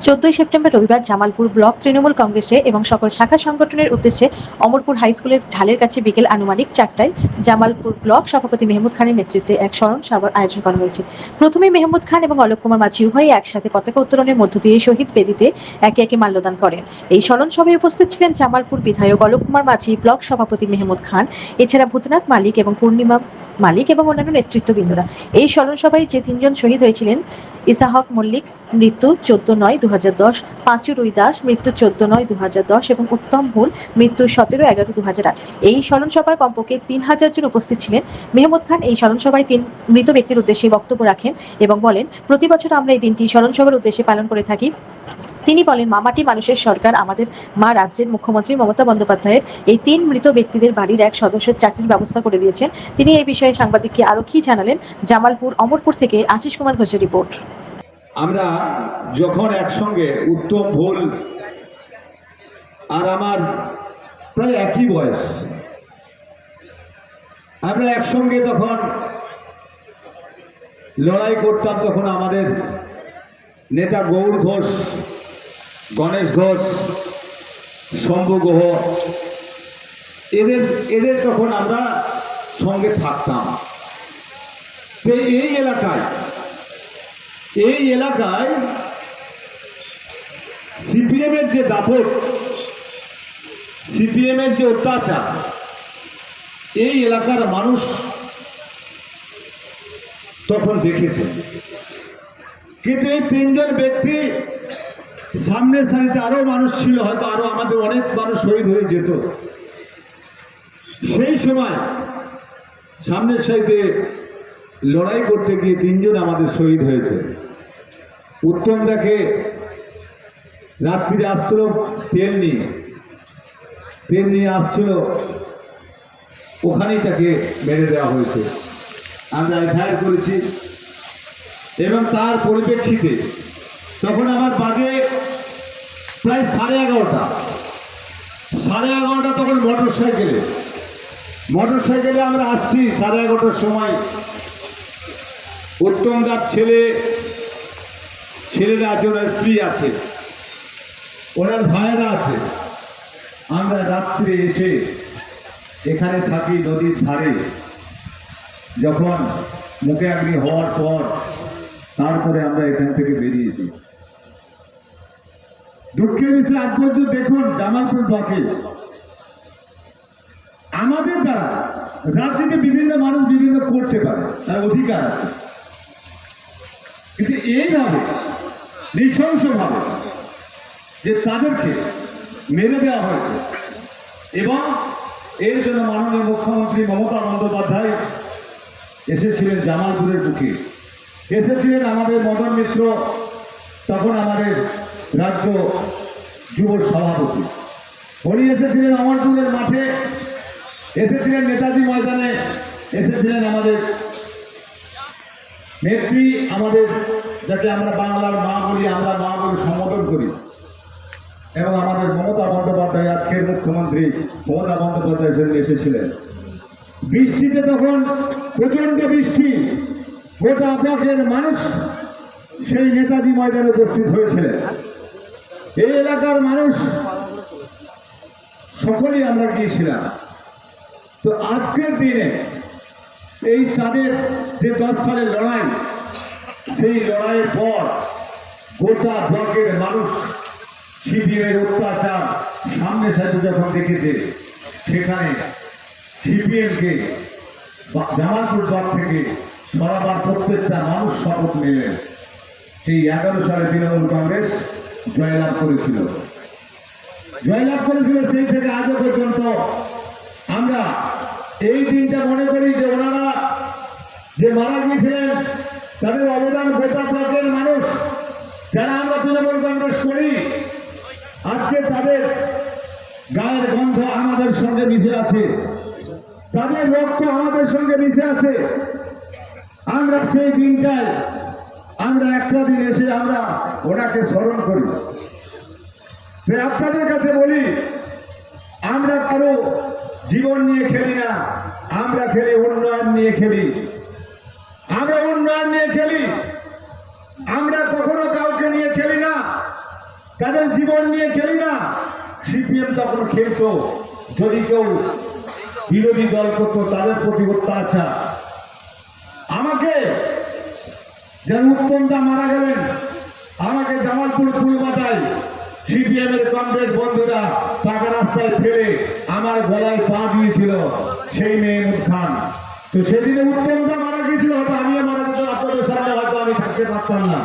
14 September রবিবার Jamalpur block Trinamool কংগ্রেসে এবং সকল শাখা সংগঠনের উদ্দেশ্যে অমরপুর হাই স্কুলের ঢালের কাছে বিকেল আনুমানিক 4টায় জামালপুর ব্লক সভাপতি মেহমুদ খানের নেতৃত্বে এক স্মরণ সভার আয়োজন করা হয়েছে। প্রথমে মেহমুদ খান এবং অলোক কুমার মাঝি উভয়ই একসাথে পতাকা উত্তোলনের মধ্য দিয়ে শহীদ বেদিতে একে একে মাল্যদান করেন। এই স্মরণ সভায় উপস্থিত ছিলেন জামালপুর বিধায়ক অলোক কুমার মাঝি, ব্লক সভাপতি মেহমুদ খান, এছাড়া ভূতনাথ মালিক এবং পূর্ণিমা মালিক এবং অন্যান্য নেতৃত্ববৃন্দরা। এই স্মরণ সভায় যে তিনজন শহীদ হয়েছিলেন, ইসাহক মল্লিক মৃত্যু 14/9/2010, পাঁচু রুই দাস মৃত্যু 14/9/2010 এবং উত্তম ভুল মৃত্যু 17/11/2008। এই স্মরণ সভায় কমপক্ষে 3000 জন উপস্থিত ছিলেন। মেহমুদ খান এই স্মরণ সভায় 3 মৃত ব্যক্তির উদ্দেশ্যে বক্তব্য রাখেন এবং বলেন, প্রতি বছর আমরা এই দিনটি স্মরণ সভার উদ্দেশ্যে পালন করে থাকি। তিনি বলেন, মামাটি মানুষের সরকার আমাদের মা রাজ্যের মুখ্যমন্ত্রী মমতা বন্দ্যোপাধ্যায়ের এই 3 মৃত ব্যক্তিদের বাড়ির এক সদস্যের চাকরির ব্যবস্থা করে দিয়েছেন। তিনি এই বিষয়ে সাংবাদিককে আরো কি জানালেন, জামালপুর অমরপুর থেকে আশিস কুমার ঘোষের রিপোর্ট। আমরা যখন একসঙ্গে উত্তম ভুল আর আমার প্রায় একই বয়স, আমরা একসঙ্গে তখন লড়াই করতাম, তখন আমাদের নেতা গৌর ঘোষ, গণেশ ঘোষ, শম্ভু গুহ, এদের তখন আমরা সঙ্গে থাকতাম। তো এই এলাকায় সিপিএমের যে দাপট, সিপিএমের যে অত্যাচার, এই এলাকার মানুষ তখন দেখেছে। কিন্তু এই 3 জন ব্যক্তি সামনের সারিতে আরো মানুষ ছিল, হয়তো আরো আমাদের অনেক মানুষ শহীদ হয়ে যেত। সেই সময় সামনের সারিতে লড়াই করতে গিয়ে 3 জন আমাদের শহীদ হয়েছে। উত্তম দেখে রাত্রিরে আসছিল তেল নিয়ে আসছিল, ওখানেই তাকে মেরে দেওয়া হয়েছে। আমরা এফআইআর করেছি এবং তার পরিপ্রেক্ষিতে তখন আমার বাজে প্রায় 11:30 তখন মোটরসাইকেলে আমরা আসছি 11:30টার সময়। উত্তম দার ছেলেরা আছে, ওনার স্ত্রী আছে, ওনার ভাইয়েরা আছে। আমরা রাত্রে এসে এখানে থাকি নদীর ধারে। যখন মুখে আগ্নি হওয়ার পর তারপরে আমরা এখান থেকে বেরিয়েছি। দুঃখের বিষয়, আজ পর্যন্ত দেখুন জামালপুর ব্লকে আমাদের দ্বারা রাজ্যে বিভিন্ন মানুষ বিভিন্ন করতে পারে, তার অধিকার আছে, কিন্তু এইভাবে নৃশংসভাবে যে তাদেরকে মেরে দেওয়া হয়েছে, এবং এর জন্য মাননীয় মুখ্যমন্ত্রী মমতা বন্দ্যোপাধ্যায় এসেছিলেন জামালপুরের বুকে, এসেছিলেন আমাদের মদন মিত্র, তখন আমাদের রাজ্য যুব সভাপতি, উনি এসেছিলেন অমরপুরের মাঠে, এসেছিলেন নেতাজি ময়দানে, এসেছিলেন আমাদের নেত্রী, আমাদের যাকে আমরা বাংলার মা বলি, আমরা মা বলে সম্বোধন করি, এবং আমাদের মমতা বন্দ্যোপাধ্যায়, আজকের মুখ্যমন্ত্রী মমতা বন্দ্যোপাধ্যায় সেদিন এসেছিলেন। বৃষ্টিতে তখন প্রচন্ড বৃষ্টি, গোটা ব্লকের মানুষ সেই নেতাজি ময়দানে উপস্থিত হয়েছিলেন। এই এলাকার মানুষ সকলেই আমরা গিয়েছিলাম। তো আজকের দিনে এই তাদের যে 10 সালের লড়াই, সেই লড়াইয়ের পর গোটা ব্লকের মানুষ সিপিএমের অত্যাচার সামনে সাথে যখন দেখেছে, সেখানে সিপিএমকে জামালপুর ব্লক থেকে সরাবার প্রত্যেকটা মানুষ শপথ নিলেন। সেই 11 সালে তৃণমূল কংগ্রেস জয়লাভ করেছিল। সেই থেকে আজও পর্যন্ত আমরা এই দিনটা মনে করি যে ওনারা যে মারা গিয়েছিলেন, তাদের অবদান গোটা ব্লকের মানুষ যারা আমরা তৃণমূল কংগ্রেস করি, আজকে তাদের গায়ের গন্ধ আমাদের সঙ্গে মিশে আছে, তাদের রক্ত আমাদের সঙ্গে মিশে আছে। আমরা সেই দিনটায় আমরা একটা দিন এসে আমরা ওনাকে স্মরণ করি। আপনাদের কাছে বলি, আমরা কারো জীবন নিয়ে খেলি না, আমরা খেলি উন্নয়ন নিয়ে খেলি। আমরা উন্নয়ন নিয়ে খেলি, আমরা কখনো কাউকে নিয়ে খেলি না। তাদের জীবন নিয়ে খেলি না। সিপিএম তখন খেলতো, যদি কেউ বিরোধী দল করতো তাদের প্রতি অত্যাচার। আমাকে যেন উত্তম দা মারা গেলেন, আমাকে জামালপুর ফুলবাতায় সিপিএম এর কমরেড বন্ধুরা পাকা রাস্তায় ফেলে আমার গলায় পা দিয়েছিল সেই মেহমুদ খান। তো সেদিনে উত্তম দা মারা গিয়েছিল, হয়তো আমিও মারা যেত, আপনাদের সামনে হয়তো আমি থাকতে পারতাম না।